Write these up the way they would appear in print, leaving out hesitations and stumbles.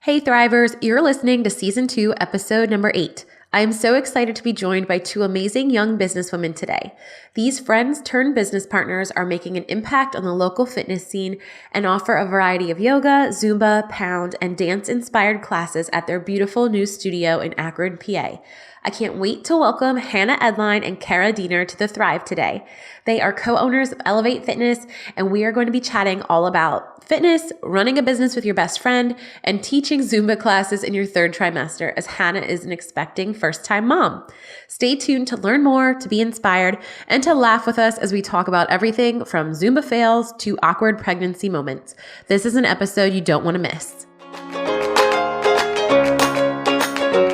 Hey Thrivers, you're listening to Season 2, Episode number 8. I am so excited to be joined by two amazing young businesswomen today. These friends turned business partners are making an impact on the local fitness scene and offer a variety of yoga, Zumba, pound, and dance-inspired classes at their beautiful new studio in Akron, PA. I can't wait to welcome Hanna Eadline and Cara Diener to the Thrive today. They are co-owners of Elevate Fitness, and we are going to be chatting all about fitness, running a business with your best friend, and teaching Zumba classes in your third trimester as Hanna is an expecting first-time mom. Stay tuned to learn more, to be inspired, and to laugh with us as we talk about everything from Zumba fails to awkward pregnancy moments. This is an episode you don't want to miss.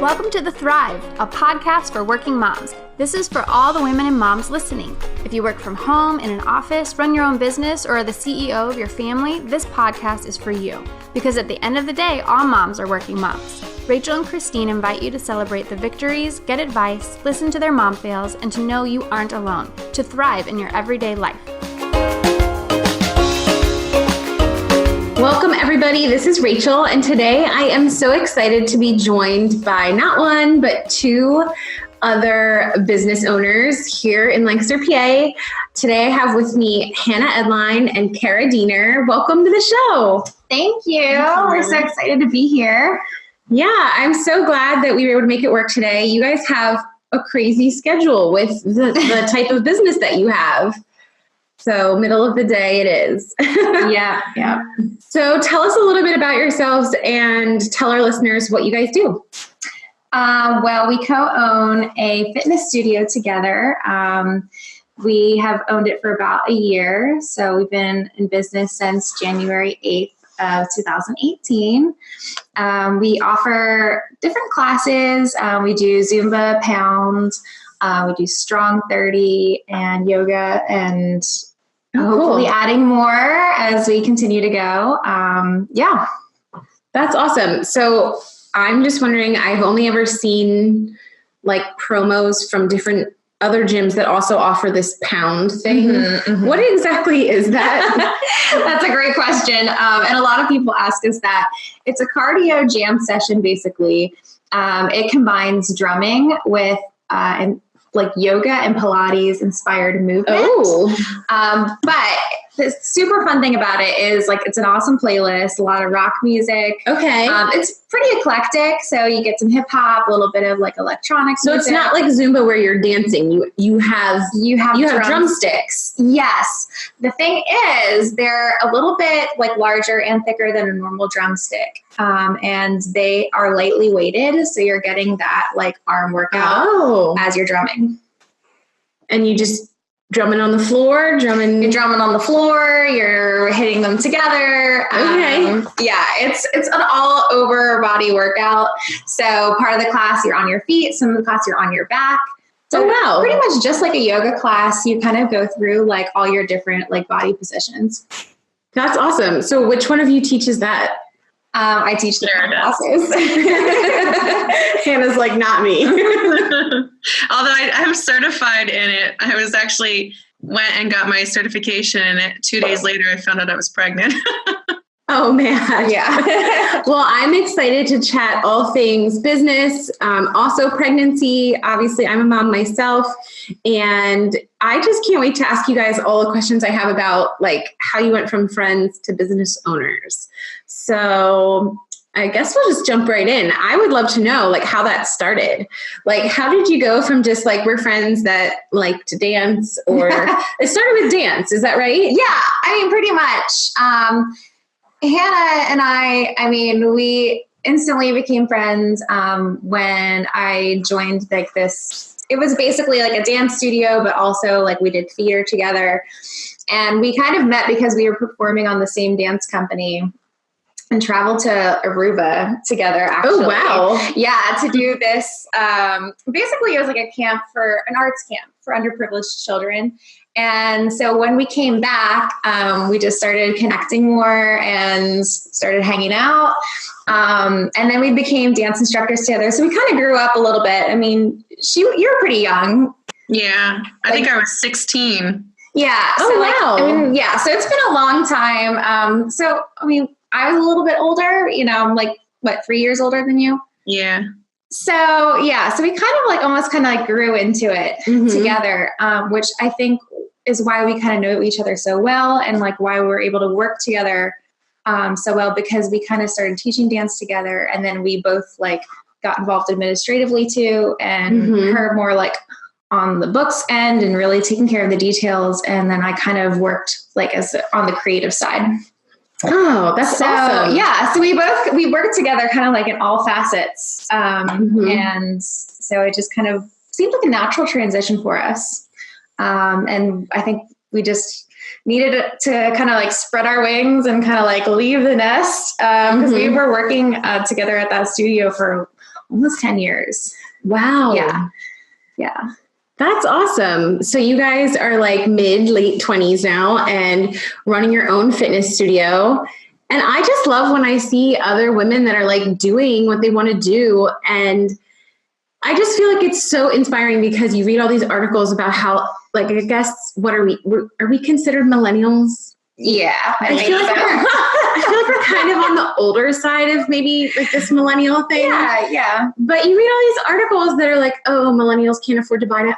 Welcome to The Thrive, a podcast for working moms. This is for all the women and moms listening. If you work from home, in an office, run your own business, or are the CEO of your family, this podcast is for you. Because at the end of the day, all moms are working moms. Rachel and Christine invite you to celebrate the victories, get advice, listen to their mom fails, and to know you aren't alone, to thrive in your everyday life. Welcome everybody, this is Rachel, and today I am so excited to be joined by not one, but two other business owners here in Lancaster, PA. Today I have with me Hanna Eadline and Cara Diener. Welcome to the show. Thank you. We're so excited to be here. Yeah, I'm so glad that we were able to make it work today. You guys have a crazy schedule with the type of business that you have. So middle of the day it is. Yeah. So tell us a little bit about yourselves and tell our listeners what you guys do. Well, we co-own a fitness studio together. We have owned it for about a year. So we've been in business since January 8th of 2018. We offer different classes. We do Zumba, pound, we do strong 30 and yoga, and hopefully adding more as we continue to go. Yeah. That's awesome. So I'm just wondering, I've only ever seen like promos from different other gyms that also offer this pound thing. Mm-hmm. What exactly is that? That's a great question. And a lot of people ask us that. It's a cardio jam session, basically. It combines drumming with like yoga and Pilates inspired movement. But the super fun thing about it is like it's an awesome playlist, a lot of rock music. Okay. It's pretty eclectic. So you get some hip hop, a little bit of like electronic music. It's not like Zumba where you're dancing. You have drumsticks. Yes. The thing is they're a little bit like larger and thicker than a normal drumstick. And they are lightly weighted. So you're getting that like arm workout as you're drumming. And you just drumming on the floor, You're drumming on the floor. You're hitting them together. Okay. Yeah, it's an all over body workout. So part of the class you're on your feet. Some of the class you're on your back. So pretty much just like a yoga class, you kind of go through like all your different like body positions. That's awesome. So which one of you teaches that? I teach the classes. Hannah's like, not me. Although I'm certified in it. I was actually went and got my certification, and 2 days later I found out I was pregnant. Oh man. Yeah. Well, I'm excited to chat all things business, also pregnancy. Obviously I'm a mom myself, and I just can't wait to ask you guys all the questions I have about like how you went from friends to business owners. So I guess we'll just jump right in. I would love to know like how that started. Like, how did you go from just like we're friends that like to dance, or it started with dance. Is that right? Yeah. I mean, pretty much. Hanna and I mean, we instantly became friends when I joined like this. It was basically like a dance studio, but also like we did theater together. And we kind of met because we were performing on the same dance company and traveled to Aruba together, actually. Oh, wow. Yeah, to do this. Basically, it was like an arts camp for underprivileged children. And so when we came back, we just started connecting more and started hanging out. And then we became dance instructors together. So we kind of grew up a little bit. I mean, you're pretty young. Yeah, I think I was 16. Yeah. So wow. I mean, yeah. So it's been a long time. So, I mean, I was a little bit older, I'm like 3 years older than you? Yeah. So we kind of almost grew into it together, which I think is why we kind of know each other so well, and why we're able to work together so well, because we kind of started teaching dance together, and then we both got involved administratively too, and her more on the books end and really taking care of the details, and then I kind of worked as on the creative side. Oh, that's awesome. Yeah. So we worked together kind of in all facets. And so it just kind of seemed like a natural transition for us. And I think we just needed to kind of spread our wings and kind of leave the nest. Because we were working together at that studio for almost 10 years. Wow. Yeah. Yeah. That's awesome. So you guys are late 20s now and running your own fitness studio. And I just love when I see other women that are doing what they want to do. And I just feel it's so inspiring, because you read all these articles about how, I guess, what are we considered millennials? Yeah. I feel we're kind of on the older side of maybe this millennial thing. Yeah. But you read all these articles that are oh, millennials can't afford to buy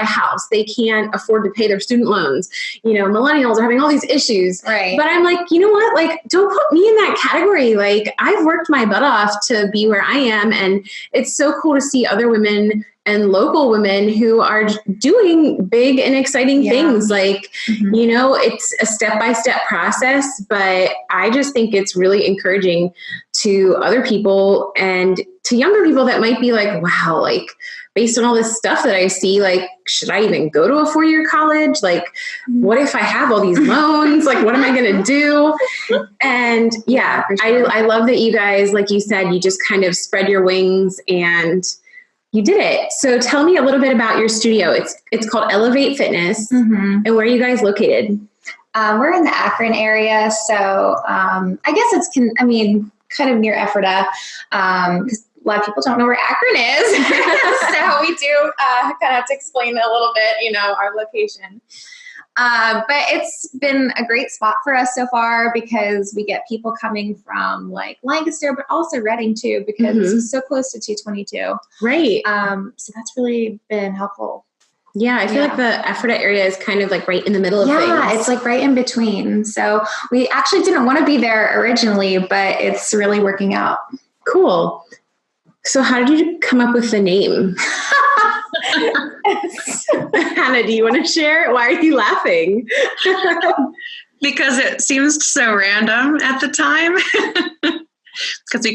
a house. They can't afford to pay their student loans. Millennials are having all these issues. Right. But I'm you know what? Don't put me in that category. I've worked my butt off to be where I am. And it's so cool to see other women and local women who are doing big and exciting things. It's a step-by-step process, but I just think it's really encouraging to other people and to younger people that might be wow, based on all this stuff that I see, should I even go to a 4-year college? What if I have all these loans? What am I going to do? And yeah, sure. I love that you guys, like you said, you just kind of spread your wings and you did it. So tell me a little bit about your studio. It's called Elevate Fitness. And where are you guys located? We're in the Akron area. So I guess it's, kind of near Ephrata. Because a lot of people don't know where Akron is. So we do kind of have to explain a little bit, our location. But it's been a great spot for us so far, because we get people coming from Lancaster, but also Reading too, because it's so close to 222. Right. So that's really been helpful. Yeah, I feel the Ephrata area is kind of right in the middle of things. Yeah, it's right in between. So we actually didn't want to be there originally, but it's really working out. Cool. So how did you come up with the name? Hanna, do you want to share? Why are you laughing? Because it seems so random at the time. Because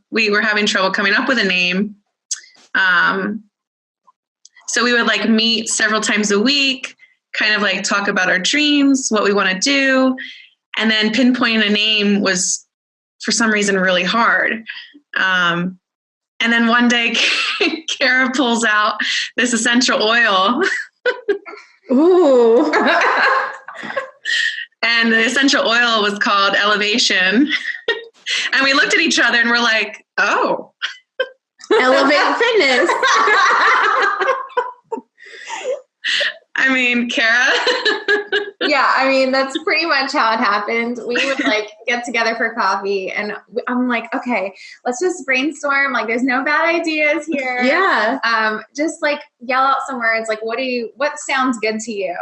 we were having trouble coming up with a name. So we would meet several times a week, kind of talk about our dreams, what we want to do. And then pinpointing a name was, for some reason, really hard. And then one day, Cara pulls out this essential oil. Ooh. And the essential oil was called Elevation. And we looked at each other and we're like, oh. Elevate Fitness. Cara. Yeah, that's pretty much how it happened. We would get together for coffee, and I'm okay, let's just brainstorm. There's no bad ideas here. Yeah. Just yell out some words. What sounds good to you?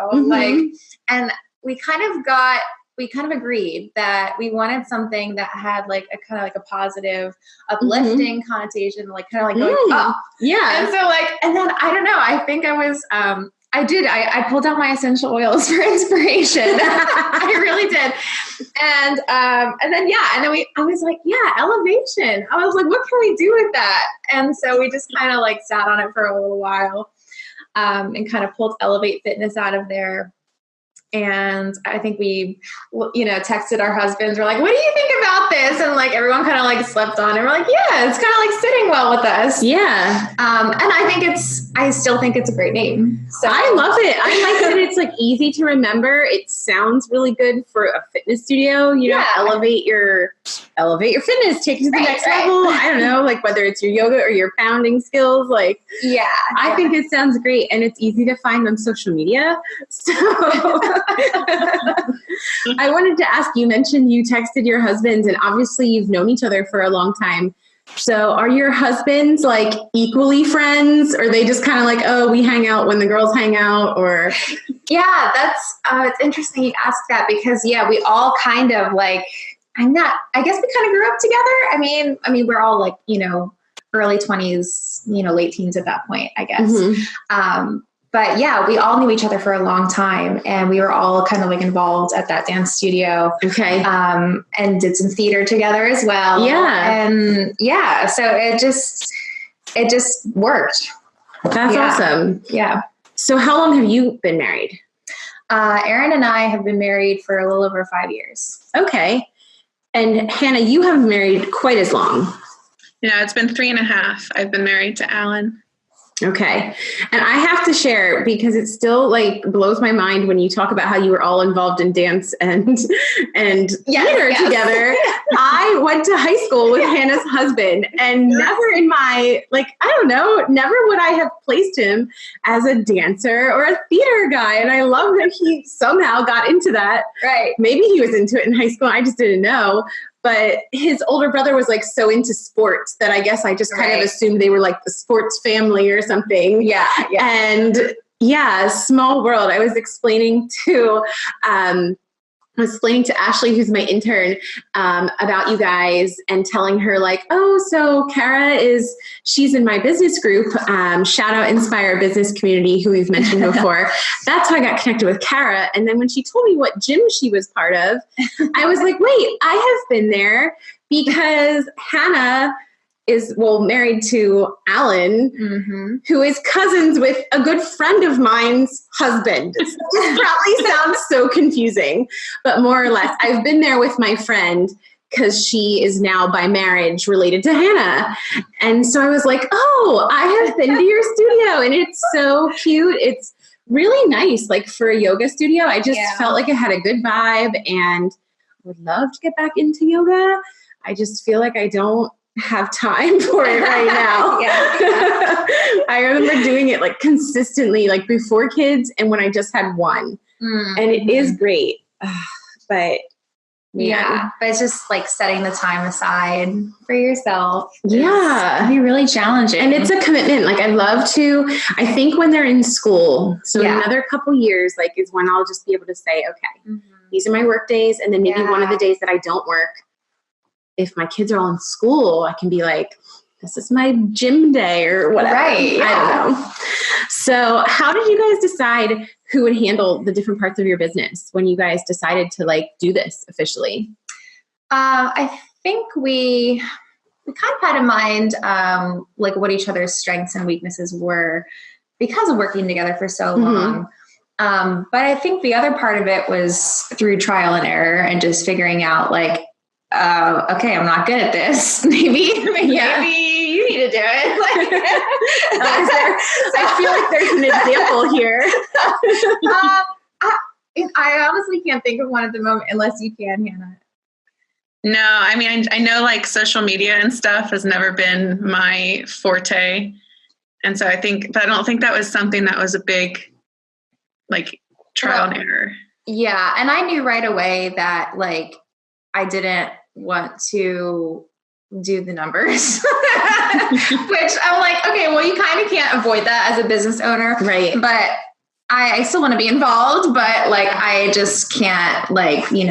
And we kind of agreed that we wanted something that had a kind of a positive, uplifting connotation, going up. Yeah. And so and then I don't know, I think I was, I pulled out my essential oils for inspiration. I really did. And then I was elevation. I was what can we do with that? And so we just kind of sat on it for a little while, and kind of pulled Elevate Fitness out of there. And I think we, texted our husbands. We're what do you think about this? And everyone kind of slept on it. We're yeah, it's kind of sitting well with us. Yeah. And I still think it's a great name. So I love it. I like that it's easy to remember. It sounds really good for a fitness studio. Elevate your fitness, take it to the next level. I don't know, whether it's your yoga or your pounding skills. I think it sounds great, and it's easy to find on social media. So I wanted to ask, you mentioned you texted your husbands, and obviously you've known each other for a long time. So are your husbands like equally friends, or are they just kind of like, oh, we hang out when the girls hang out? Or Yeah, that's it's interesting you ask that, because we all kind of like, I guess we kind of grew up together. I mean we're all like, early 20s, late teens at that point, I guess. But yeah, we all knew each other for a long time, and we were all kind of like involved at that dance studio. Okay. And did some theater together as well. Yeah. And so it just worked. That's awesome. Yeah. So how long have you been married? Aaron and I have been married for a little over 5 years. Okay. And Hannah, you haven't married quite as long. It's been 3.5. I've been married to Alan. Okay. And I have to share, because it still like blows my mind when you talk about how you were all involved in dance and theater together. I went to high school with Hannah's husband, and never in my, never would I have placed him as a dancer or a theater guy. And I love that he somehow got into that. Right. Maybe he was into it in high school. I just didn't know. But his older brother was like so into sports that I guess I just kind of assumed they were like the sports family or something. Yeah. And small world. I was explaining to Ashley, who's my intern, about you guys, and telling her like, oh, so Cara she's in my business group. Shout out Inspire Business Community, who we've mentioned before. That's how I got connected with Cara. And then when she told me what gym she was part of, I was like, wait, I have been there, because Hanna is married to Alan, who is cousins with a good friend of mine's husband. This probably sounds so confusing, but more or less, I've been there with my friend because she is now by marriage related to Hanna. And so I was like, oh, I have been to your studio, and it's so cute. It's really nice. Like for a yoga studio, I just felt like it had a good vibe, and would love to get back into yoga. I just feel like I don't have time for it right now. I remember doing it like consistently, like before kids and when I just had one. And it is great. But but it's just like setting the time aside for yourself. Yeah. It can be really challenging. And it's a commitment. Like I think when they're in school, so in another couple years, like is when I'll just be able to say, okay, these are my work days. And then maybe one of the days that I don't work, if my kids are all in school, I can be like, this is my gym day or whatever. Right. Yeah. I don't know. So how did you guys decide who would handle the different parts of your business when you guys decided to like do this officially? I think we kind of had in mind like what each other's strengths and weaknesses were because of working together for so long. But I think the other part of it was through trial and error and just figuring out like, okay, I'm not good at this. Maybe you need to do it. I feel like there's an example here. I honestly can't think of one at the moment, unless you can, Hannah. No, I mean, I know like social media and stuff has never been my forte. And so I don't think that was something that was a big like trial and error. Yeah. And I knew right away that like, I didn't want to do the numbers, which I'm like, okay, well, you kind of can't avoid that as a business owner. Right. But I still want to be involved, but like, I just can't like, take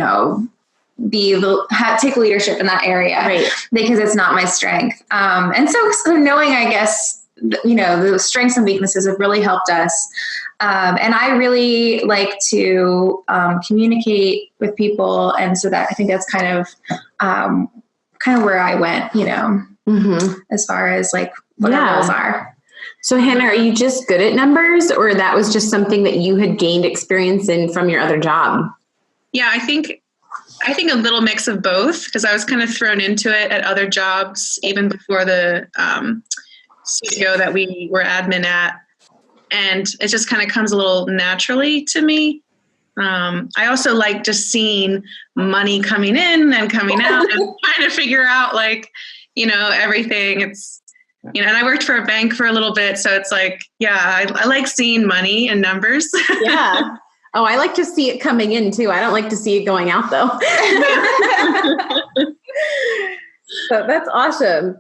leadership in that area, right? Because it's not my strength. And so knowing, I guess, the strengths and weaknesses have really helped us. And I really like to communicate with people. And so that I think that's kind of where I went, as far as like what our goals are. So Hanna, are you just good at numbers, or that was just something that you had gained experience in from your other job? Yeah, I think a little mix of both, because I was kind of thrown into it at other jobs, even before the studio that we were admin at. And it just kind of comes a little naturally to me. I also like just seeing money coming in and coming out and trying to figure out like, everything. It's, and I worked for a bank for a little bit. So it's like, I like seeing money and numbers. Yeah. Oh, I like to see it coming in too. I don't like to see it going out though. So that's awesome.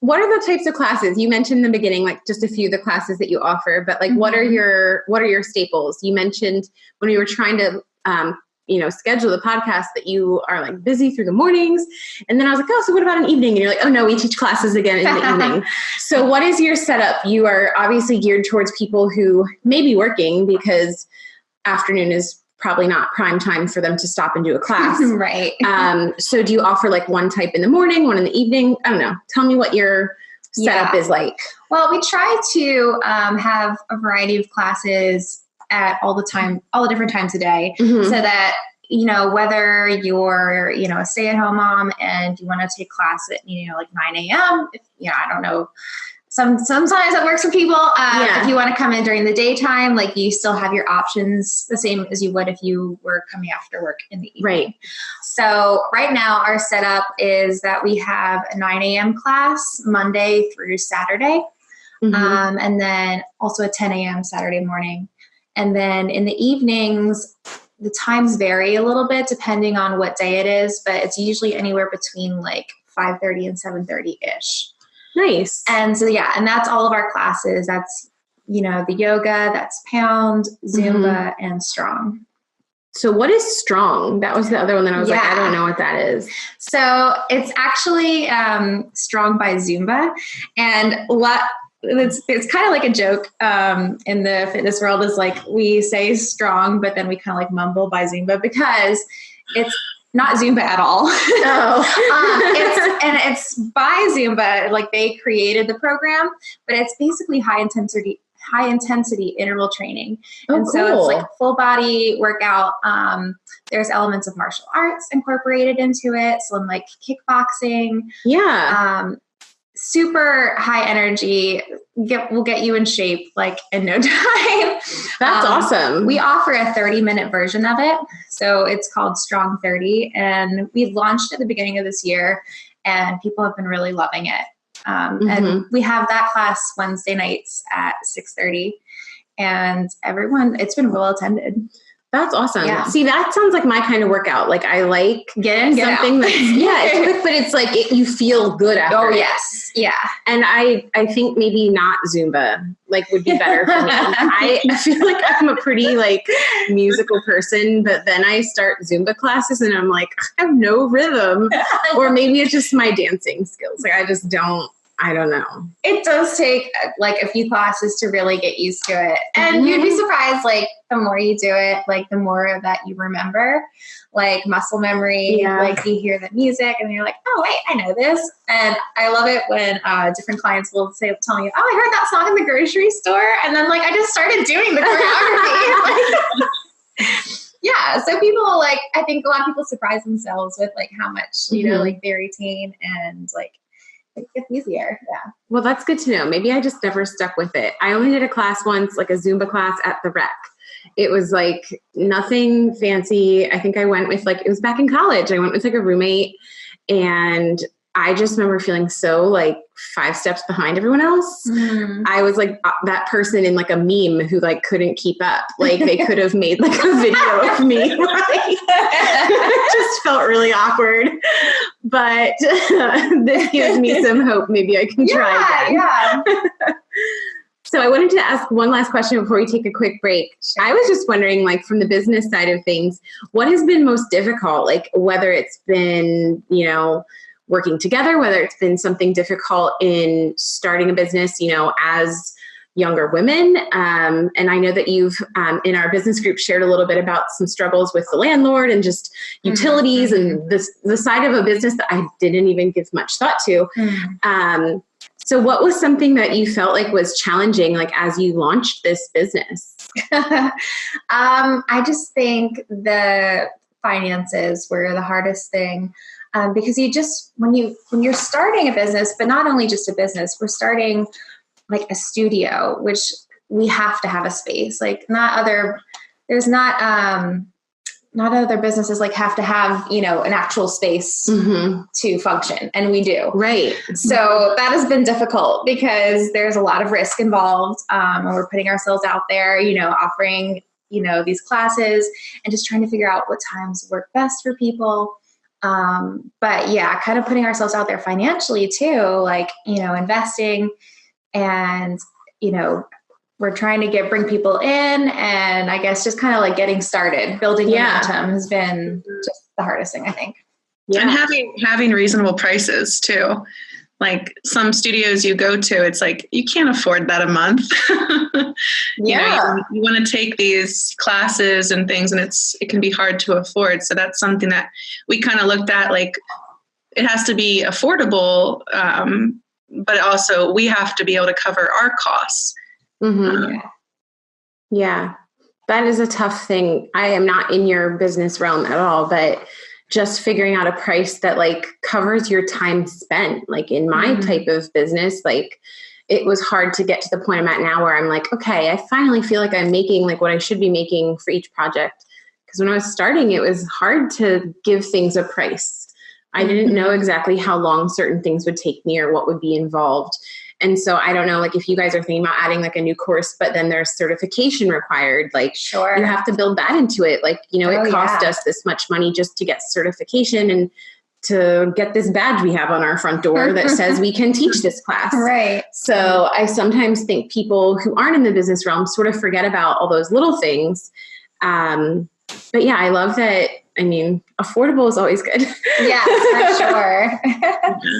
What are the types of classes you mentioned in the beginning, like just a few of the classes that you offer, but like what are your staples? You mentioned when we were trying to, schedule the podcast that you are like busy through the mornings. And then I was like, oh, so what about an evening? And you're like, oh no, we teach classes again in the evening. So what is your setup? You are obviously geared towards people who may be working because afternoon is probably not prime time for them to stop and do a class. Right. So do you offer like one type in the morning, one in the evening? I don't know. Tell me what your setup is like. Well, we try to have a variety of classes at all the different times a day, so that, whether you're, a stay-at-home mom and you want to take class at, like 9 a.m., I don't know. Sometimes that works for people. If you want to come in during the daytime, like you still have your options the same as you would if you were coming after work in the evening. Right. So right now our setup is that we have a 9 a.m. class Monday through Saturday. And then also a 10 a.m. Saturday morning. And then in the evenings, the times vary a little bit depending on what day it is, but it's usually anywhere between like 5:30 and 7:30-ish. Nice. And so, and that's all of our classes. That's, the yoga, that's Pound, Zumba, and Strong. So what is Strong? That was the other one that I was like, I don't know what that is. So it's actually Strong by Zumba. And it's kind of like a joke in the fitness world, is like we say strong, but then we kind of like mumble by Zumba because it's not Zumba at all. It's by Zumba. Like they created the program, but it's basically high intensity interval training. So it's like full body workout. There's elements of martial arts incorporated into it. So I'm like kickboxing. Yeah. Super high energy, will get you in shape like in no time. That's awesome. We offer a 30-minute version of it. So it's called Strong 30. And we launched at the beginning of this year and people have been really loving it. And we have that class Wednesday nights at 6:30 and it's been well attended. That's awesome. Yeah. See, that sounds like my kind of workout. Like I like get in, get something out. That's, it's quick, but it's like you feel good after. Oh, yes. Yeah. And I think maybe not Zumba like would be better for me. I feel like I'm a pretty like musical person, but then I start Zumba classes and I'm like, I have no rhythm. Or maybe it's just my dancing skills. Like I don't know. It does take like a few classes to really get used to it. And you'd be surprised, like the more you do it, like the more that you remember, like muscle memory, like you hear the music and you're like, oh wait, I know this. And I love it when different clients will tell me, oh, I heard that song in the grocery store. And then like, I just started doing the choreography. So people like, I think a lot of people surprise themselves with like how much, like they retain and like, it gets easier. Yeah. Well, that's good to know. Maybe I just never stuck with it. I only did a class once, like a Zumba class at the rec. It was like nothing fancy. I think I went with it was back in college. I went with like a roommate and I just remember feeling so like 5 steps behind everyone else. I was like that person in like a meme who like couldn't keep up. Like they could have made like a video of me. It just felt really awkward. But this gives me some hope. Maybe I can try again. Yeah. So I wanted to ask one last question before we take a quick break. Sure. I was just wondering, like from the business side of things, what has been most difficult? Like whether it's been, working together, whether it's been something difficult in starting a business, as younger women. And I know that you've, in our business group, shared a little bit about some struggles with the landlord and just utilities and the side of a business that I didn't even give much thought to. So what was something that you felt like was challenging, like as you launched this business? I just think the finances were the hardest thing. Because when you're starting a business, but not only just a business, we're starting like a studio, which we have to have a space. Like not other businesses like have to have, an actual space to function. And we do. Right. So that has been difficult because there's a lot of risk involved. And we're putting ourselves out there, offering, these classes and just trying to figure out what times work best for people. But yeah, kind of putting ourselves out there financially too, like, investing and, we're trying to bring people in, and I guess just kind of like getting started, building momentum has been just the hardest thing, I think. Yeah. And having reasonable prices too. Like some studios you go to, it's like, you can't afford that a month. You want to take these classes and things, and it can be hard to afford. So that's something that we kind of looked at, like it has to be affordable, but also we have to be able to cover our costs. Mm-hmm. Yeah, that is a tough thing. I am not in your business realm at all, but just figuring out a price that like covers your time spent. Like in my type of business, like it was hard to get to the point I'm at now where I'm like, okay, I finally feel like I'm making like what I should be making for each project. Because when I was starting, it was hard to give things a price. I didn't know exactly how long certain things would take me or what would be involved. And so I don't know, like if you guys are thinking about adding like a new course, but then there's certification required, like you have to build that into it. Like, it cost us this much money just to get certification and to get this badge we have on our front door that says we can teach this class. Right. So I sometimes think people who aren't in the business realm sort of forget about all those little things. But yeah, I love that. I mean, affordable is always good. Yes, for sure.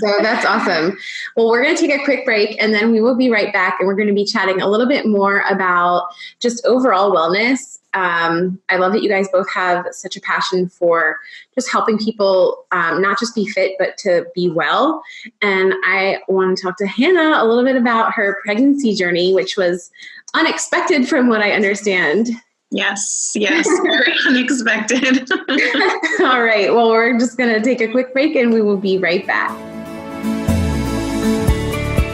So that's awesome. Well, we're going to take a quick break and then we will be right back, and we're going to be chatting a little bit more about just overall wellness. I love that you guys both have such a passion for just helping people not just be fit, but to be well. And I want to talk to Hanna a little bit about her pregnancy journey, which was unexpected from what I understand. Yes, very unexpected. All right, well, we're just going to take a quick break and we will be right back.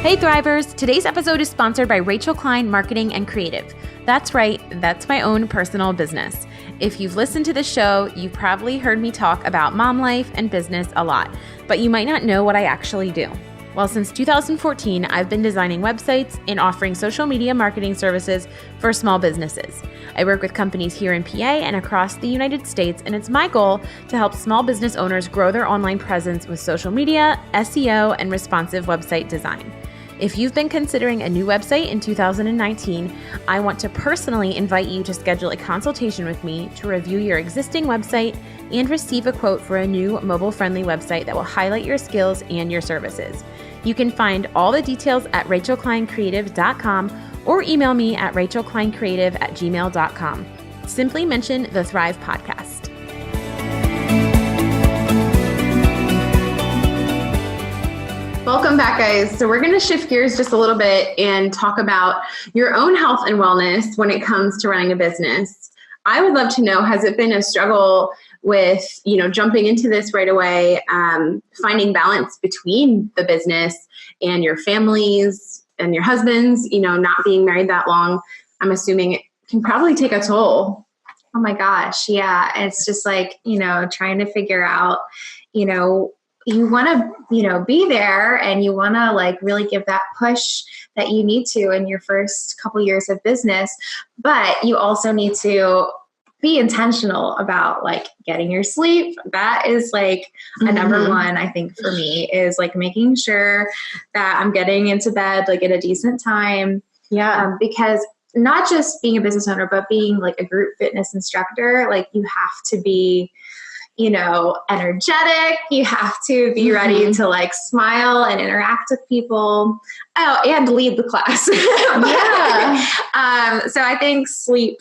Hey Thrivers, today's episode is sponsored by Rachel Klein Marketing and Creative. That's right, that's my own personal business. If you've listened to the show, you've probably heard me talk about mom life and business a lot, but you might not know what I actually do. Well, since 2014, I've been designing websites and offering social media marketing services for small businesses. I work with companies here in PA and across the United States, and it's my goal to help small business owners grow their online presence with social media, SEO, and responsive website design. If you've been considering a new website in 2019, I want to personally invite you to schedule a consultation with me to review your existing website and receive a quote for a new mobile-friendly website that will highlight your skills and your services. You can find all the details at rachelkleincreative.com or email me at rachelkleincreative@gmail.com. Simply mention the Thrive Podcast. Welcome back, guys. So we're going to shift gears just a little bit and talk about your own health and wellness when it comes to running a business. I would love to know, has it been a struggle with, jumping into this right away, finding balance between the business and your families and your husbands, not being married that long? I'm assuming it can probably take a toll. Oh my gosh. Yeah. It's just like, trying to figure out, you want to, be there, and you want to like really give that push that you need to in your first couple years of business. But you also need to be intentional about like getting your sleep. That is like a number one, I think, for me, is like making sure that I'm getting into bed like at a decent time. Yeah. Because not just being a business owner, but being like a group fitness instructor, like you have to be, energetic. You have to be ready to like smile and interact with people. Oh, and lead the class. Yeah. So I think sleep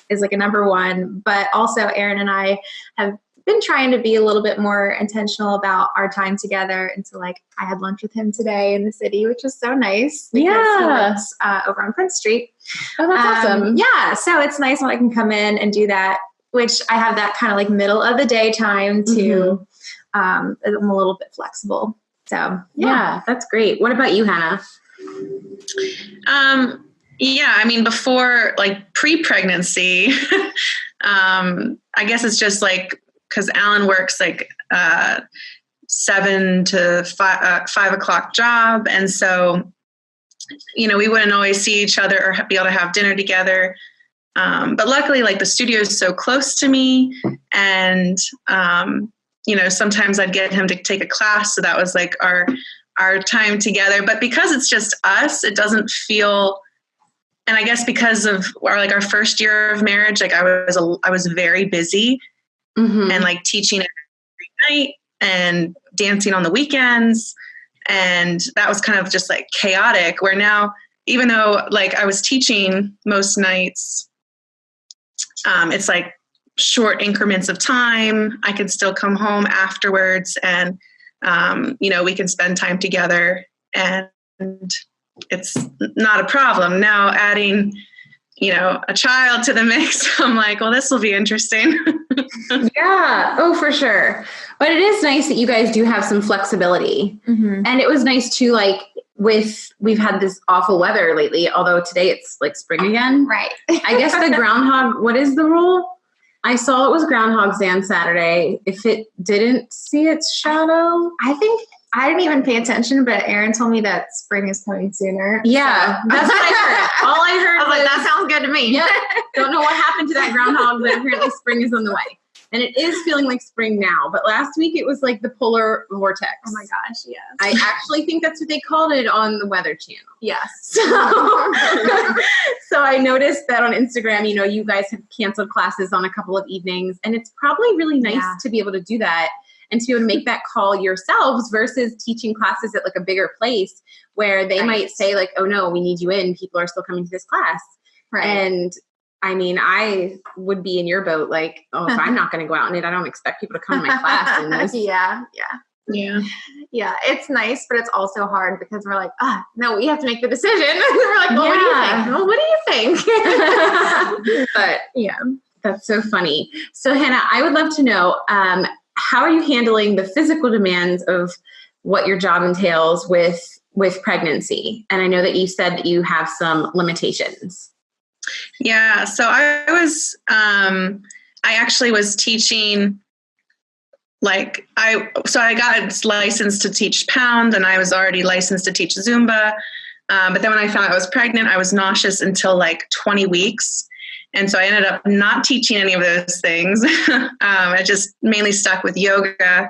is like a number one, but also Aaron and I have been trying to be a little bit more intentional about our time together. And so like I had lunch with him today in the city, which was so nice. Because he works over on Prince Street. Oh, that's awesome. Yeah. So it's nice when I can come in and do that, which I have that kind of like middle of the day time to, I'm a little bit flexible. So yeah, that's great. What about you, Hanna? Yeah, I mean, before like pre-pregnancy, I guess it's just like, because Alan works like 7 to 5 o'clock job. And so, we wouldn't always see each other or be able to have dinner together. But luckily, like the studio is so close to me, and sometimes I'd get him to take a class. So that was like our time together. But because it's just us, it doesn't feel, and I guess because of our first year of marriage, like I was very busy and like teaching every night and dancing on the weekends. And that was kind of just like chaotic, where now, even though like I was teaching most nights, it's like short increments of time. I can still come home afterwards and, we can spend time together, and it's not a problem. Now adding, a child to the mix, I'm like, well, this will be interesting. Yeah. Oh, for sure. But it is nice that you guys do have some flexibility. Mm-hmm. And it was nice too, like we've had this awful weather lately, although today it's like spring again. Right. I guess the groundhog, what is the rule? I saw it was Groundhog's Day on Saturday. If it didn't see its shadow, I think I didn't even pay attention, but Aaron told me that spring is coming sooner. Yeah, so. That's what I heard. All I heard was like, that sounds good to me. Yeah. Don't know what happened to that groundhog, but apparently spring is on the way. And it is feeling like spring now. But last week it was like the polar vortex. Oh my gosh, yes. I actually think that's what they called it on the Weather Channel. Yes. So I noticed that on Instagram, you guys have canceled classes on a couple of evenings. And it's probably really nice to be able to do that and to be able to make that call yourselves versus teaching classes at like a bigger place where they might say like, oh no, we need you in. People are still coming to this class. Right. And I mean, I would be in your boat, like, oh, if I'm not going to go out in it, I don't expect people to come to my class. In this. Yeah. It's nice, but it's also hard because we're like, no, we have to make the decision. We're like, well, what do you think? But yeah, that's so funny. So Hanna, I would love to know, how are you handling the physical demands of what your job entails with pregnancy? And I know that you said that you have some limitations. Yeah. So I actually was teaching, I got licensed to teach Pound, and I was already licensed to teach Zumba. But then when I found out I was pregnant, I was nauseous until like 20 weeks. And so I ended up not teaching any of those things. I just mainly stuck with yoga,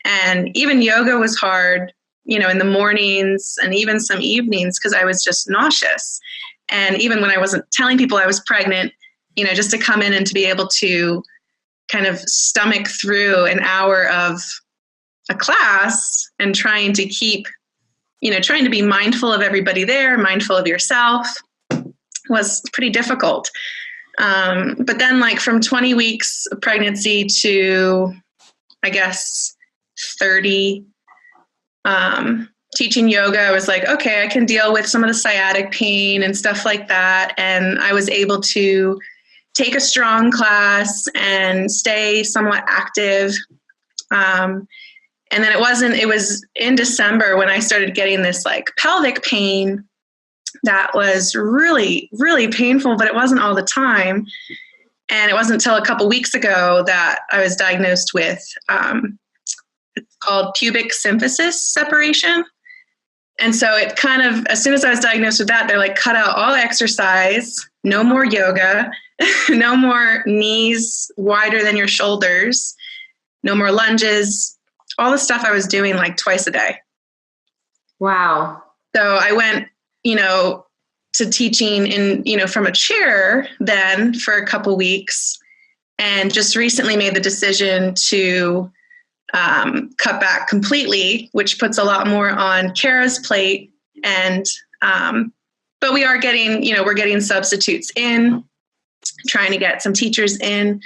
and even yoga was hard, in the mornings and even some evenings because I was just nauseous. And even when I wasn't telling people I was pregnant, just to come in and to be able to kind of stomach through an hour of a class and trying to keep, trying to be mindful of everybody there, mindful of yourself, was pretty difficult. But then like from 20 weeks of pregnancy to, I guess, 30, teaching yoga, I was like, okay, I can deal with some of the sciatic pain and stuff like that. And I was able to take a strong class and stay somewhat active. And then it was in December when I started getting this like pelvic pain that was really, really painful, but it wasn't all the time. And it wasn't until a couple weeks ago that I was diagnosed with, it's called pubic symphysis separation. And so it kind of, as soon as I was diagnosed with that, they're like, cut out all exercise, no more yoga, no more knees wider than your shoulders, no more lunges, all the stuff I was doing like twice a day. Wow. So I went, to teaching in, from a chair then for a couple weeks, and just recently made the decision to cut back completely, which puts a lot more on Cara's plate. And, but we are getting, we're getting substitutes in, trying to get some teachers in,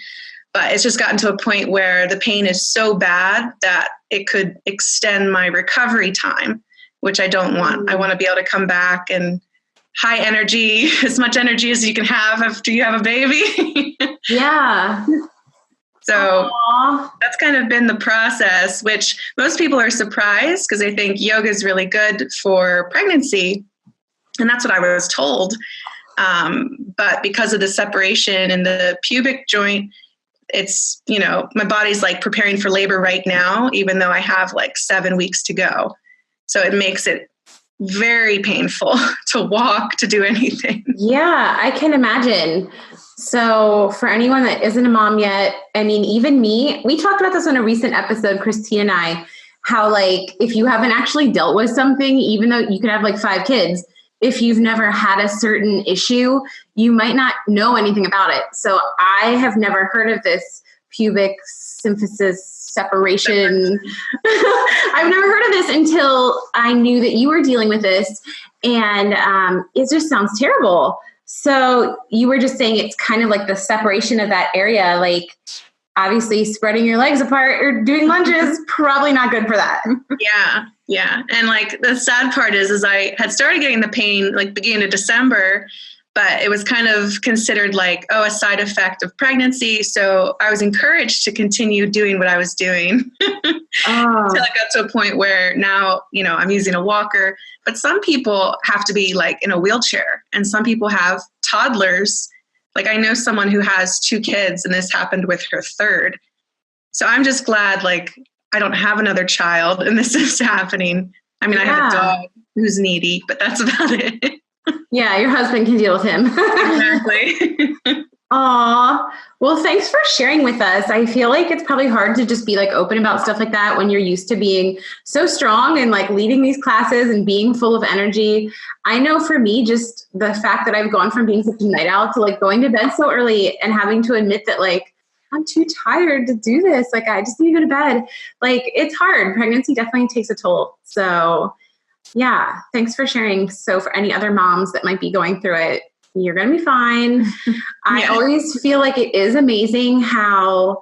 but it's just gotten to a point where the pain is so bad that it could extend my recovery time, which I don't want. I want to be able to come back and high energy, as much energy as you can have after you have a baby. Yeah. So that's kind of been the process, which most people are surprised because they think yoga is really good for pregnancy. And that's what I was told. But because of the separation in the pubic joint, it's, my body's like preparing for labor right now, even though I have like 7 weeks to go. So it makes it very painful to walk, to do anything. Yeah, I can imagine. So for anyone that isn't a mom yet, I mean, even me, we talked about this on a recent episode, Christine and I, how like, if you haven't actually dealt with something, even though you could have like 5 kids, if you've never had a certain issue, you might not know anything about it. So I have never heard of this pubic symphysis separation. I've never heard of this until I knew that you were dealing with this. And it just sounds terrible. So you were just saying it's kind of like the separation of that area, like obviously spreading your legs apart or doing lunges, probably not good for that. Yeah. And like the sad part is I had started getting the pain like beginning of December, but it was kind of considered like, a side effect of pregnancy. So I was encouraged to continue doing what I was doing until I got to a point where now, I'm using a walker, but some people have to be like in a wheelchair and some people have toddlers. Like I know someone who has 2 kids and this happened with her 3rd. So I'm just glad like I don't have another child and this is happening. I mean, I have a dog who's needy, but that's about it. Yeah, your husband can deal with him. Exactly. Aw. Well, thanks for sharing with us. I feel like it's probably hard to just be like open about stuff like that when you're used to being so strong and like leading these classes and being full of energy. I know for me, just the fact that I've gone from being such a night owl to like going to bed so early and having to admit that like, I'm too tired to do this. Like, I just need to go to bed. Like, it's hard. Pregnancy definitely takes a toll. So yeah, thanks for sharing. So for any other moms that might be going through it, you're going to be fine. I always feel like it is amazing how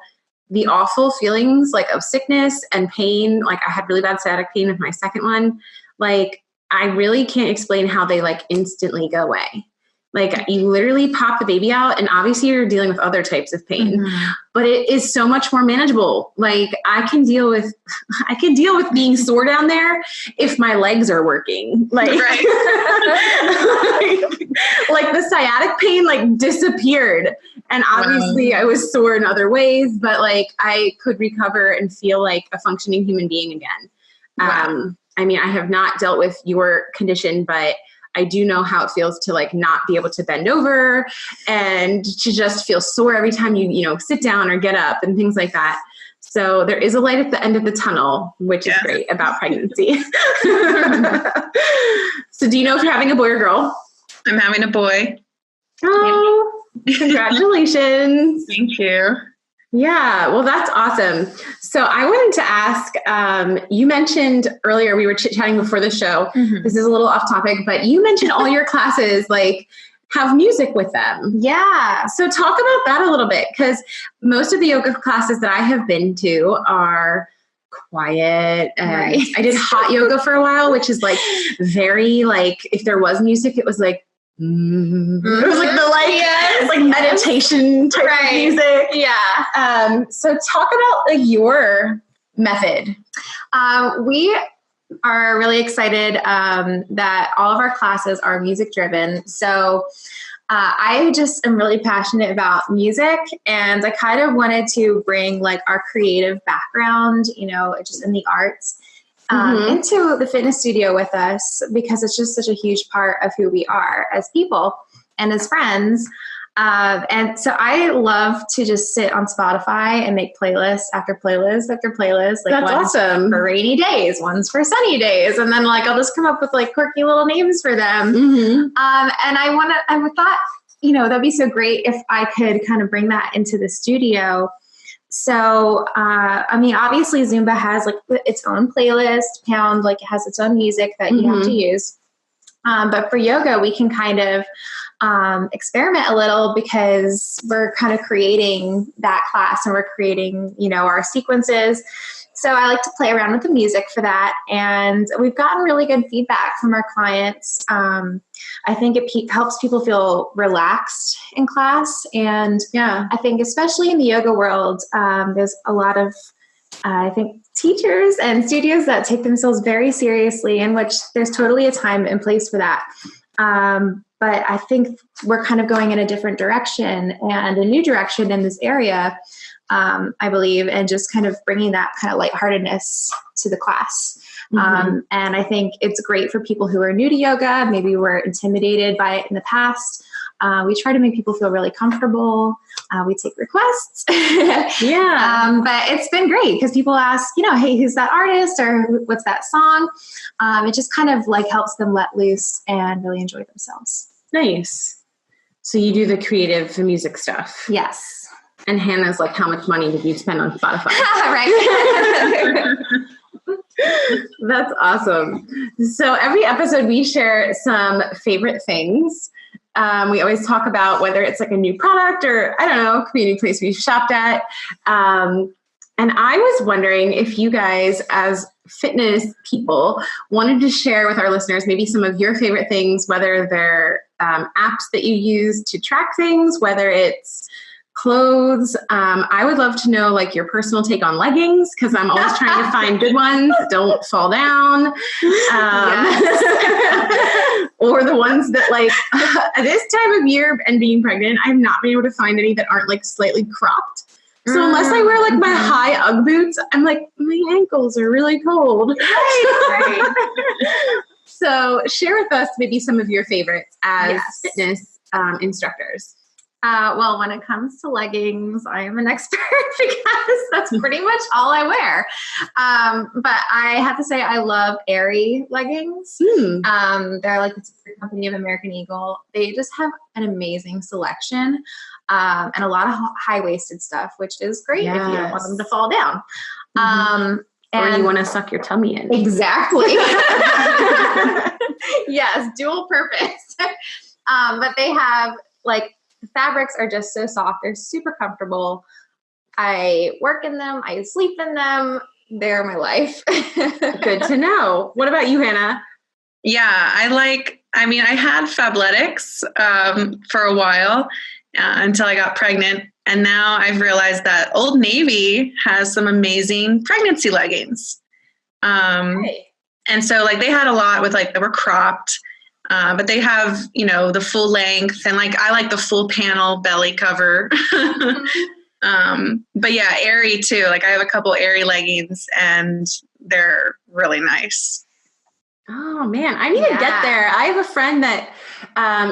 the awful feelings like of sickness and pain, like I had really bad sciatic pain with my 2nd one. Like I really can't explain how they like instantly go away. Like you literally pop the baby out and obviously you're dealing with other types of pain, but it is so much more manageable. Like I can deal with being sore down there if my legs are working. Like, like the sciatic pain like disappeared. And obviously I was sore in other ways, but like I could recover and feel like a functioning human being again. I mean, I have not dealt with your condition, but I do know how it feels to like not be able to bend over and to just feel sore every time you sit down or get up and things like that. So there is a light at the end of the tunnel, which is great about pregnancy. So do you know if you're having a boy or girl? I'm having a boy. Oh, congratulations. Thank you. Yeah, well, that's awesome. So I wanted to ask, you mentioned earlier, we were chit-chatting before the show. This is a little off topic, but you mentioned all your classes like have music with them. Yeah. So talk about that a little bit, because most of the yoga classes that I have been to are quiet. And I did hot yoga for a while, which is like very like, if there was music, it was like, it was like the it's like meditation type of music. Yeah. So talk about like your method. We are really excited that all of our classes are music driven. So I just am really passionate about music, and I kind of wanted to bring like our creative background, just in the arts, into the fitness studio with us, because it's just such a huge part of who we are as people and as friends. And so I love to just sit on Spotify and make playlist after playlist after playlist. Like that's awesome. For rainy days, one's for sunny days. And then like, I'll just come up with like quirky little names for them. And I thought, that'd be so great if I could kind of bring that into the studio. So, obviously Zumba has like its own playlist, Pound, like it has its own music that you have to use. But for yoga, we can kind of experiment a little, because we're kind of creating that class and we're creating, our sequences. So I like to play around with the music for that. And we've gotten really good feedback from our clients. I think it helps people feel relaxed in class. And I think especially in the yoga world, there's a lot of, teachers and studios that take themselves very seriously, in which there's totally a time and place for that. But I think we're kind of going in a different direction and a new direction in this area, I believe, and just kind of bringing that kind of lightheartedness to the class. And I think it's great for people who are new to yoga, maybe were intimidated by it in the past. We try to make people feel really comfortable. We take requests. Yeah. But it's been great because people ask, hey, who's that artist or what's that song? It just kind of like helps them let loose and really enjoy themselves. Nice. So you do the creative music stuff. Yes. And Hannah's like, how much money did you spend on Spotify? Right. That's awesome. So every episode we share some favorite things. We always talk about whether it's like a new product or, I don't know, community place we've shopped at. And I was wondering if you guys as fitness people wanted to share with our listeners maybe some of your favorite things, whether they're apps that you use to track things, whether it's clothes. I would love to know like your personal take on leggings because I'm always trying to find good ones that don't fall down. Or the ones that like at this time of year and being pregnant, I've not been able to find any that aren't like slightly cropped. So unless I wear like my high Ugg boots, I'm like, my ankles are really cold. Right. So share with us maybe some of your favorites as fitness instructors. Well, when it comes to leggings, I am an expert because that's pretty much all I wear. But I have to say I love Aerie leggings. They're like the sister company of American Eagle. They just have an amazing selection and a lot of high-waisted stuff, which is great if you don't want them to fall down. Or you want to suck your tummy in. Exactly. Yes, dual purpose. But they have like, the fabrics are just so soft. They're super comfortable. I work in them. I sleep in them. They're my life. Good to know. What about you, Hannah? Yeah, I had Fabletics for a while until I got pregnant. And now I've realized that Old Navy has some amazing pregnancy leggings. And so like they had a lot with like, they were cropped. But they have, the full length and like, I like the full panel belly cover. But yeah, Aerie too. Like I have a couple Aerie leggings and they're really nice. Oh man, I need to get there. I have a friend that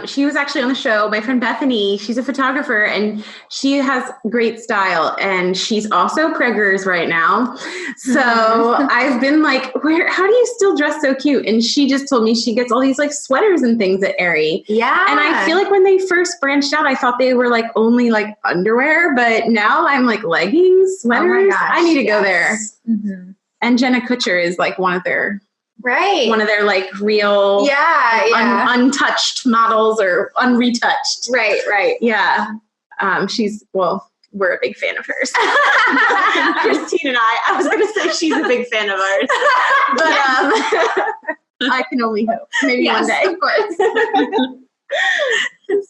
she was actually on the show. My friend Bethany, she's a photographer and she has great style and she's also preggers right now. So I've been like, how do you still dress so cute? And she just told me she gets all these like sweaters and things at Aerie. Yeah. And I feel like when they first branched out, I thought they were like only like underwear, but now I'm like leggings, sweaters. Oh my gosh, I need to go there. Mm-hmm. And Jenna Kutcher is like one of their like real untouched models or unretouched. Right. Yeah. We're a big fan of hers. Christine and I was going to say she's a big fan of ours, but I can only hope. Maybe one day. Of course.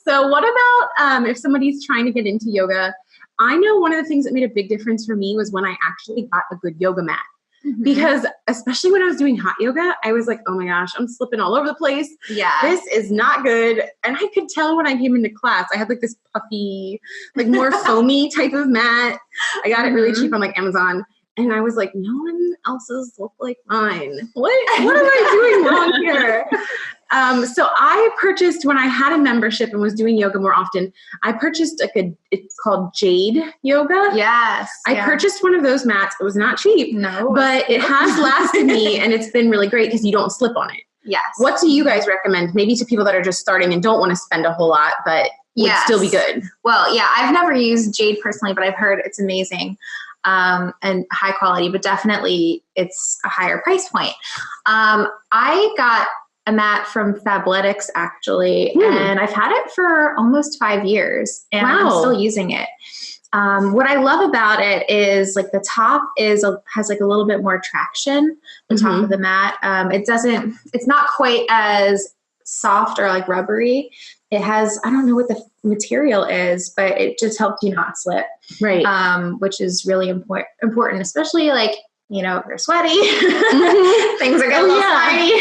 So what about if somebody's trying to get into yoga? I know one of the things that made a big difference for me was when I actually got a good yoga mat. Mm-hmm. Because especially when I was doing hot yoga, I was like, oh my gosh, I'm slipping all over the place. Yeah. This is not good. And I could tell when I came into class, I had like this puffy, like more foamy type of mat. I got it really cheap on like Amazon. And I was like, no one else's look like mine. What am I doing wrong here? So I purchased, when I had a membership and was doing yoga more often, I purchased it's called Jade Yoga. Yes. I purchased one of those mats. It was not cheap. No. But it has lasted me and it's been really great because you don't slip on it. Yes. What do you guys recommend? Maybe to people that are just starting and don't want to spend a whole lot, but would still be good. Well, yeah, I've never used Jade personally, but I've heard it's amazing. And high quality, but definitely it's a higher price point. I got a mat from Fabletics actually, and I've had it for almost 5 years and I'm still using it. What I love about it is like the top has like a little bit more traction, the top of the mat. It's not quite as soft or like rubbery. It has, I don't know what the material is, but it just helps you not slip. Right. Which is really important, especially like, if you're sweaty, things are getting a little sweaty.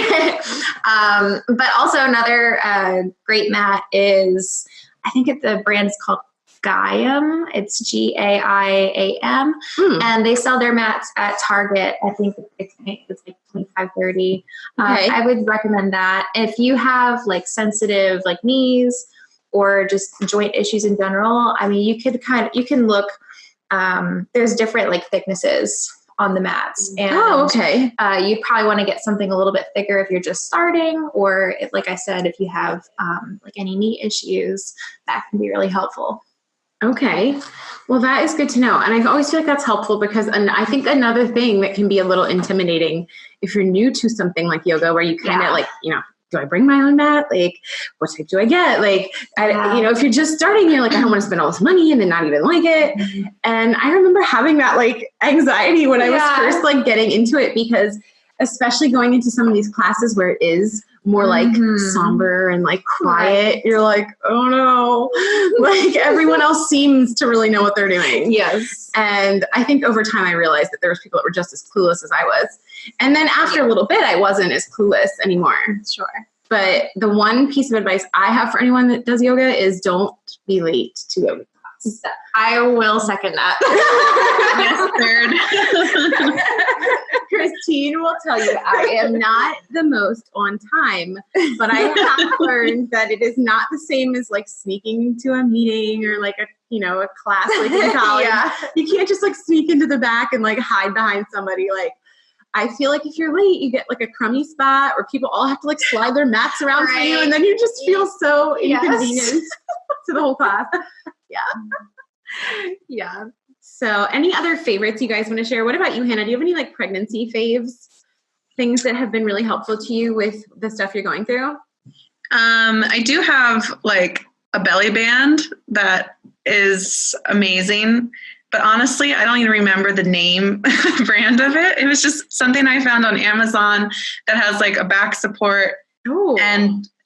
But also another great mat is, I think the brand is called Gaiam. It's Giam. And they sell their mats at Target. I think it's like $25-$30. Okay. I would recommend that. If you have like sensitive like knees or just joint issues in general, I mean, you can look, there's different like thicknesses on the mats. And okay. you'd probably want to get something a little bit thicker if you're just starting, or if, like I said, if you have like any knee issues, that can be really helpful. Okay. Well, that is good to know. And I always feel like that's helpful because, and I think another thing that can be a little intimidating if you're new to something like yoga, where you kind of like, you know, do I bring my own mat? Like, what type do I get? Like, you know, if you're just starting, you're like, I don't want to spend all this money and then not even like it. And I remember having that like anxiety when I was first like getting into it, because especially going into some of these classes where it is more like somber and like quiet, you're like, oh no, like everyone else seems to really know what they're doing. Yes. And I think over time I realized that there was people that were just as clueless as I was. And then after a little bit, I wasn't as clueless anymore. Sure. But the one piece of advice I have for anyone that does yoga is don't be late to yoga class. I will second that. Yes, third. Christine will tell you I am not the most on time, but I have learned that it is not the same as like sneaking to a meeting or like a class like in college. You can't just like sneak into the back and like hide behind somebody. Like, I feel like if you're late, you get like a crummy spot, or people all have to like slide their mats around for you, and then you just feel so inconvenienced to the whole class. Yeah. So any other favorites you guys want to share? What about you, Hannah? Do you have any like pregnancy faves, things that have been really helpful to you with the stuff you're going through? I do have like a belly band that is amazing, but honestly, I don't even remember the name brand of it. It was just something I found on Amazon that has like a back support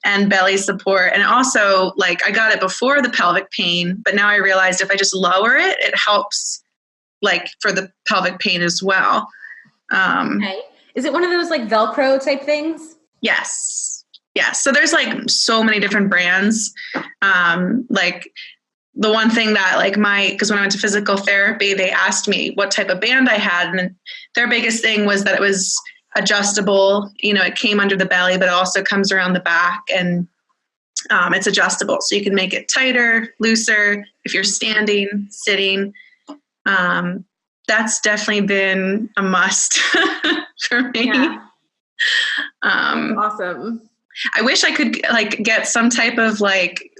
and belly support. And also, like, I got it before the pelvic pain, but now I realized if I just lower it, it helps like for the pelvic pain as well. Okay. Is it one of those like Velcro type things? Yes. So there's like so many different brands. Like the one thing that like because when I went to physical therapy, they asked me what type of band I had. And their biggest thing was that it was adjustable. You know, it came under the belly, but it also comes around the back, and it's adjustable. So you can make it tighter, looser, if you're standing, sitting. That's definitely been a must for me. Yeah. Awesome. I wish I could like get some type of like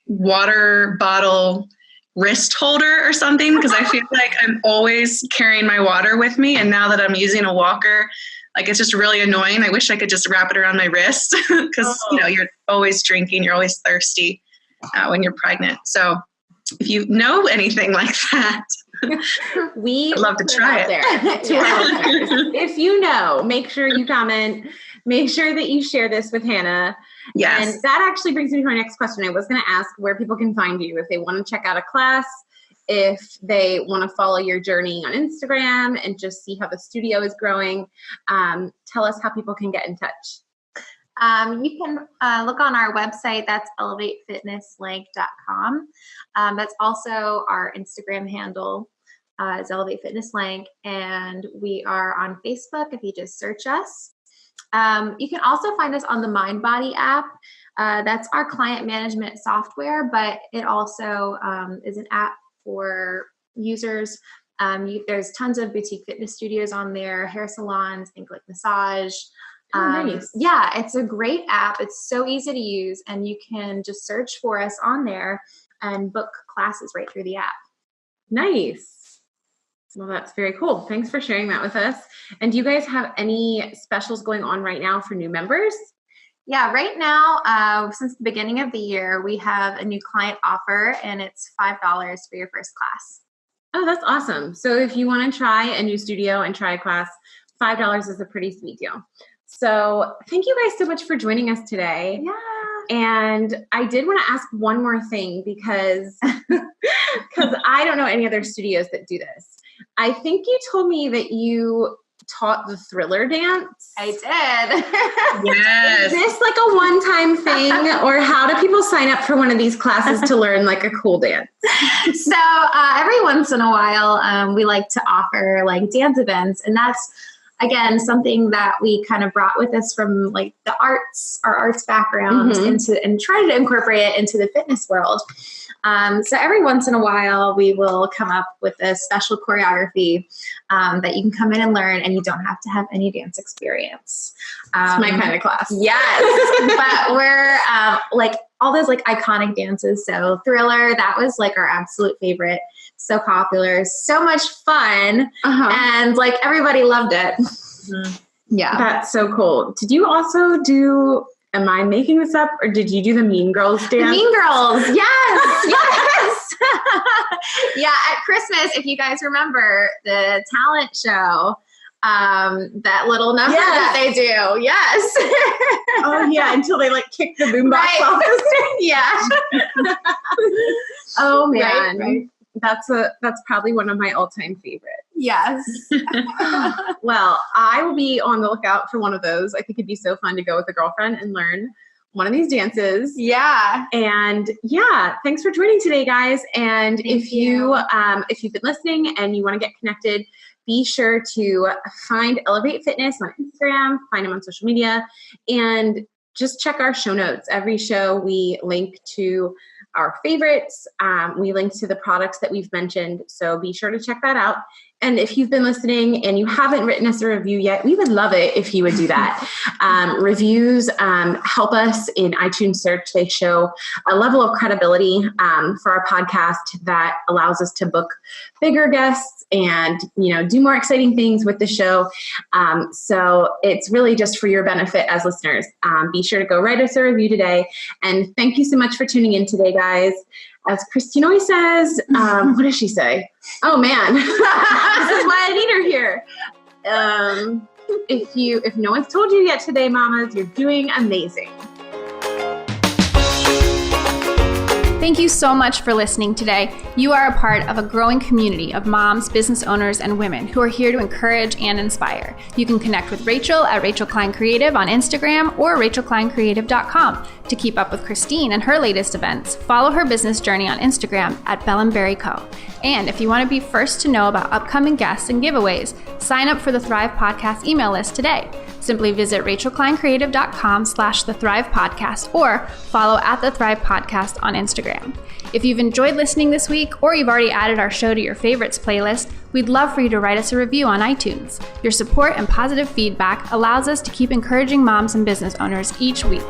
water bottle wrist holder or something, because I feel like I'm always carrying my water with me. And now that I'm using a walker, like it's just really annoying. I wish I could just wrap it around my wrist, because you're always drinking, you're always thirsty when you're pregnant. So if you know anything like that, I'd love to try it. There to our listeners. If you know, make sure you comment. Make sure that you share this with Hannah. Yes. And that actually brings me to my next question. I was going to ask where people can find you if they want to check out a class, if they want to follow your journey on Instagram and just see how the studio is growing. Tell us how people can get in touch. You can look on our website. That's elevatefitnesslank.com. That's also our Instagram handle is Elevate Fitness Lank. And we are on Facebook if you just search us. You can also find us on the MindBody app. That's our client management software, but it also is an app for users. There's tons of boutique fitness studios on there, hair salons, think like massage. Nice. Yeah, it's a great app. It's so easy to use, and you can just search for us on there and book classes right through the app. Nice. Well, that's very cool. Thanks for sharing that with us. And do you guys have any specials going on right now for new members? Yeah, right now, since the beginning of the year, we have a new client offer, and it's $5 for your first class. Oh, that's awesome. So if you want to try a new studio and try a class, $5 is a pretty sweet deal. So thank you guys so much for joining us today. Yeah. And I did want to ask one more thing because I don't know any other studios that do this. I think you told me that you taught the Thriller dance. I did. Yes. Is this like a one-time thing, or how do people sign up for one of these classes to learn like a cool dance? So every once in a while, we like to offer like dance events, and that's, again, something that we kind of brought with us from like the arts, our arts background, and try to incorporate it into the fitness world. So every once in a while, we will come up with a special choreography that you can come in and learn, and you don't have to have any dance experience. It's my kind of class. Yes, but we're like all those like iconic dances. So Thriller, that was like our absolute favorite. So popular, so much fun, and like everybody loved it. Yeah, that's so cool. Did you also do? Am I making this up, or did you do the Mean Girls dance? The Mean Girls, yes, yes. Yeah, at Christmas, if you guys remember the talent show, that little number that they do, yes. Oh yeah, until they like kick the boombox off the stage. Yeah. Oh man. Right. That's probably one of my all-time favorites. Yes. Well, I will be on the lookout for one of those. I think it'd be so fun to go with a girlfriend and learn one of these dances. Yeah. And yeah, thanks for joining today, guys. And if you've been listening and you want to get connected, be sure to find Elevate Fitness on Instagram, find them on social media, and just check our show notes. Every show we link to our favorites. We link to the products that we've mentioned. So be sure to check that out. And if you've been listening and you haven't written us a review yet, we would love it if you would do that. Reviews help us in iTunes search. They show a level of credibility for our podcast that allows us to book bigger guests and, do more exciting things with the show. So it's really just for your benefit as listeners. Be sure to go write us a review today. And thank you so much for tuning in today, guys. As Christine always says, what does she say? Oh man, this is why I need her here. If no one's told you yet today, mamas, you're doing amazing. Thank you so much for listening today. You are a part of a growing community of moms, business owners, and women who are here to encourage and inspire. You can connect with Rachel at Rachel Klein Creative on Instagram or rachelkleincreative.com. To keep up with Christine and her latest events, follow her business journey on Instagram at Bellenberry Co. And if you want to be first to know about upcoming guests and giveaways, sign up for the Thrive Podcast email list today. Simply visit rachelkleincreative.com/The Thrive Podcast or follow at The Thrive Podcast on Instagram. If you've enjoyed listening this week or you've already added our show to your favorites playlist, we'd love for you to write us a review on iTunes. Your support and positive feedback allows us to keep encouraging moms and business owners each week.